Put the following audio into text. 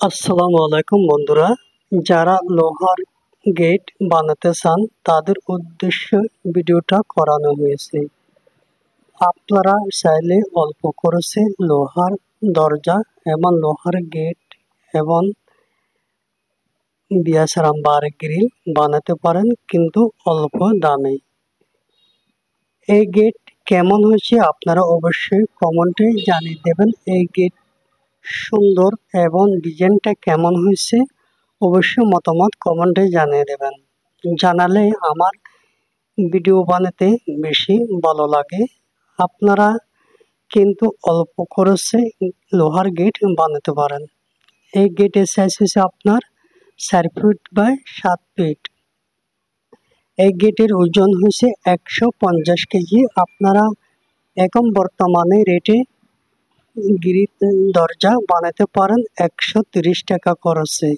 আসসালামু আলাইকুম বন্ধুরা, যারা লোহার গেট বানাতে চান তাদের উদ্দেশ্যে ভিডিওটা করানো হয়েছে। আপনারা চাইলে অল্প খরচে লোহার দরজা এবং লোহার গেট এবং বিয়াসারাম বার গ্রিল বানাতে পারেন, কিন্তু অল্প দামে। এই গেট কেমন হয়েছে আপনারা অবশ্যই কমেন্টে জানিয়ে দেবেন। এই গেট সুন্দর এবং ডিজাইনটা কেমন হয়েছে অবশ্যই মতামত কমেন্টে জানিয়ে দেবেন। জানালে আমার ভিডিও বানাতে বেশি ভালো লাগে। আপনারা কিন্তু অল্প খরচে লোহার গেট বানাতে পারেন। এই গেটের সাইজ হচ্ছে আপনার 4 ফিট বাই 7 ফিট। এই গেটের ওজন হচ্ছে 150 কেজি। আপনারা এখন বর্তমানে রেটে গ্রিল দরজা বানাতে পারেন 130 টাকা খরচে।